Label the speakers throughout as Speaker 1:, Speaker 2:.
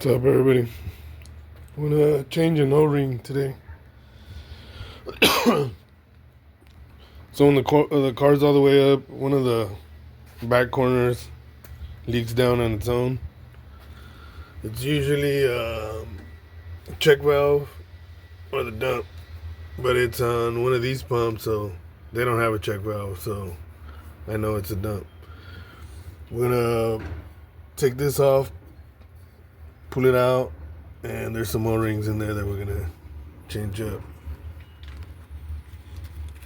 Speaker 1: What's up, everybody? I'm gonna change an O-ring today. So when the car's all the way up, one of the back corners leaks down on its own. It's usually a check valve or the dump, but it's on one of these pumps, so they don't have a check valve, so I know it's a dump. We're gonna take this off, pull it out, and there's some O-rings in there that we're gonna change up.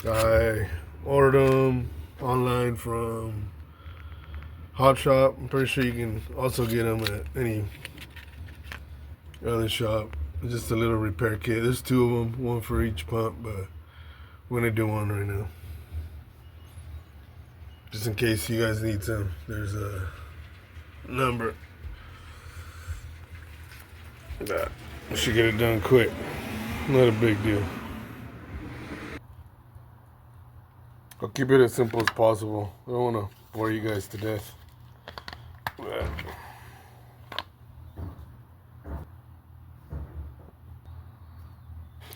Speaker 1: I ordered them online from Hot Shop. I'm pretty sure you can also get them at any other shop. It's just a little repair kit. There's two of them, one for each pump, but we're gonna do one right now. Just in case you guys need some, there's a number. We should get it done quick. Not a big deal. I'll keep it as simple as possible. I don't want to bore you guys to death.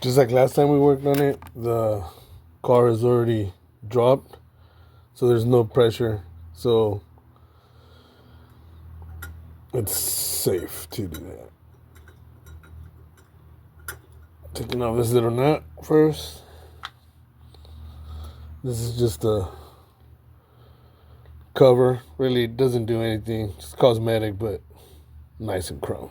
Speaker 1: Just like last time we worked on it, the car is already dropped, so there's no pressure. So it's safe to do that. Taking off this little nut first. This is just a cover. Really doesn't do anything. Just cosmetic, but nice and chrome.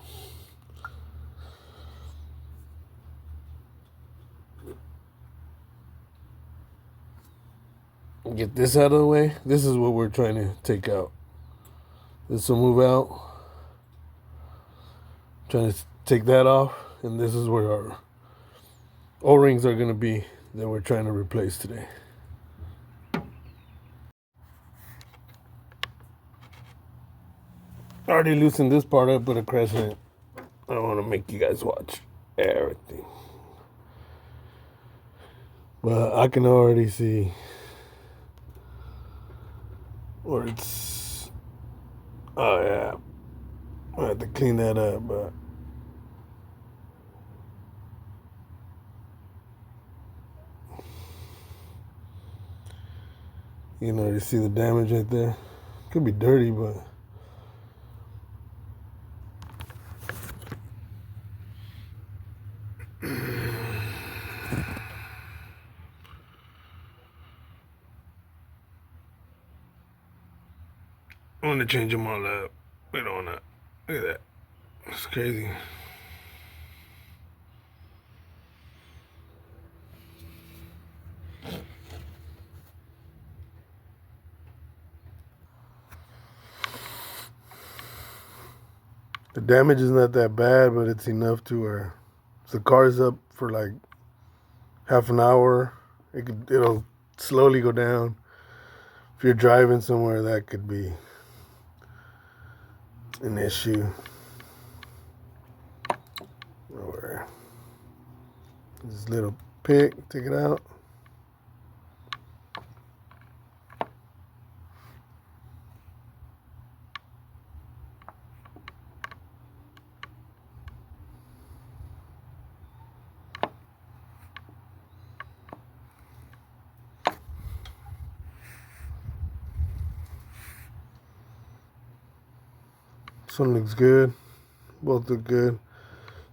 Speaker 1: Get this out of the way. This is what we're trying to take out. This will move out. Trying to take that off, and this is where our O-rings are going to be that we're trying to replace today. I already loosened this part up with a crescent. I don't want to make you guys watch everything. But I can already see where it's... Oh, yeah. I have to clean that up, but... You can already see the damage right there. Could be dirty, but... I want to change them all up. We don't want to... Look at that. It's crazy. The damage is not that bad, but it's enough to where if the car's up for like half an hour, it'll slowly go down. If you're driving somewhere, that could be an issue. Or this little pick, take it out. This one looks good. Both look good.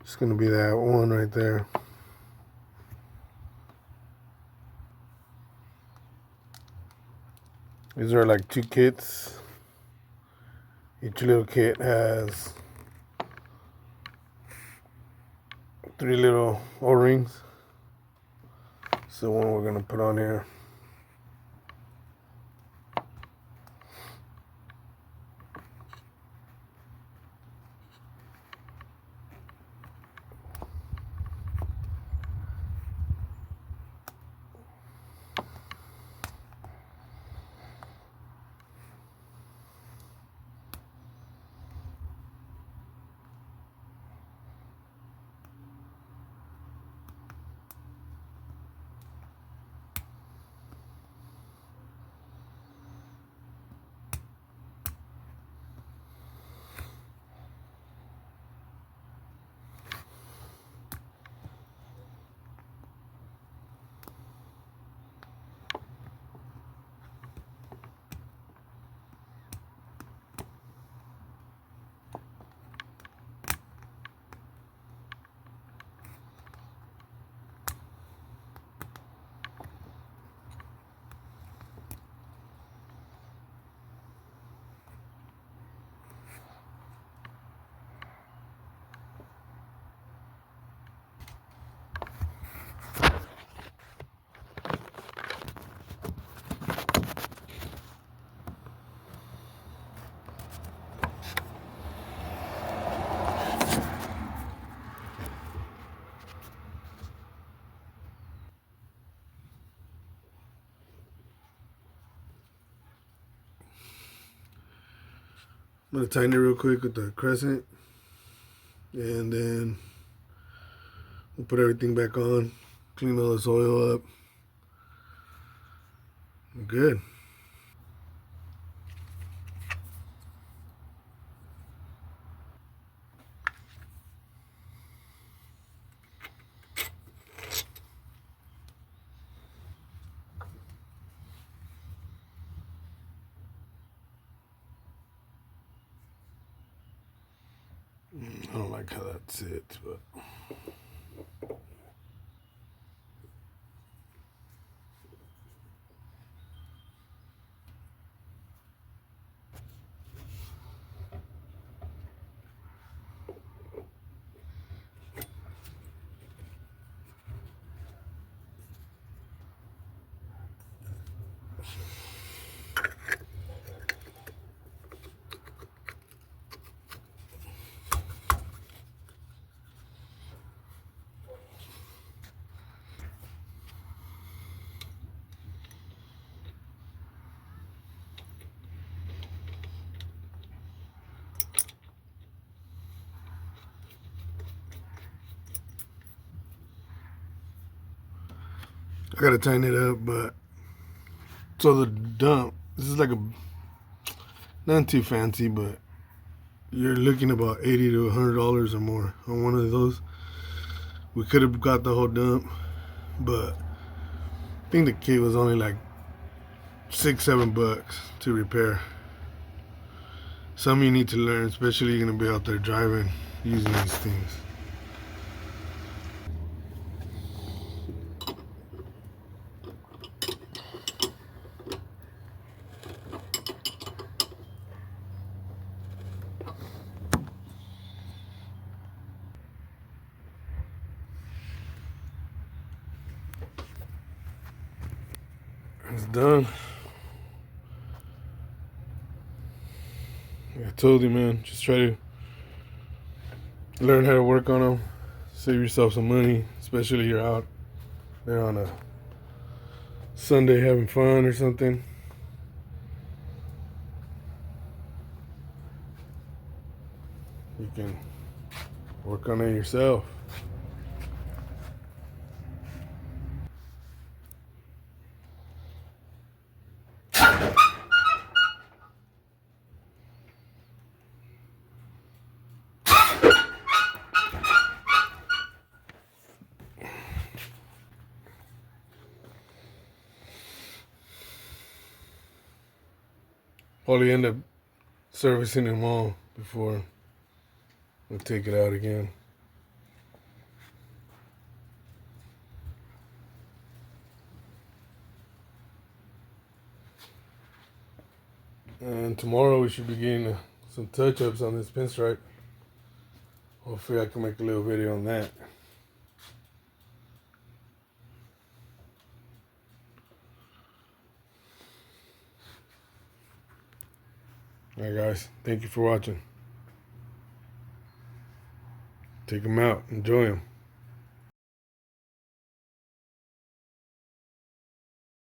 Speaker 1: Just gonna be that one right there. These are like two kits. Each little kit has 3 little O-rings. It's the one we're gonna put on here. I'm gonna tighten it real quick with the crescent, and then we'll put everything back on, clean all this oil up. We're good. I don't like how that sits, but I gotta tighten it up. But so the dump, this is like a not too fancy, but you're looking about $80 to $100 or more on one of those. We could have got the whole dump, but I think the kit was only like $6-7 to repair. Some you need to learn, especially you're gonna be out there driving using these things. It's done. I told you, man. Just try to learn how to work on them. Save yourself some money, especially you're out there on a Sunday having fun or something. You can work on it yourself. Probably end up servicing them all before we take it out again. And tomorrow we should be getting some touch-ups on this pinstripe. Hopefully I can make a little video on that. Alright guys, thank you for watching. Take them out, enjoy them.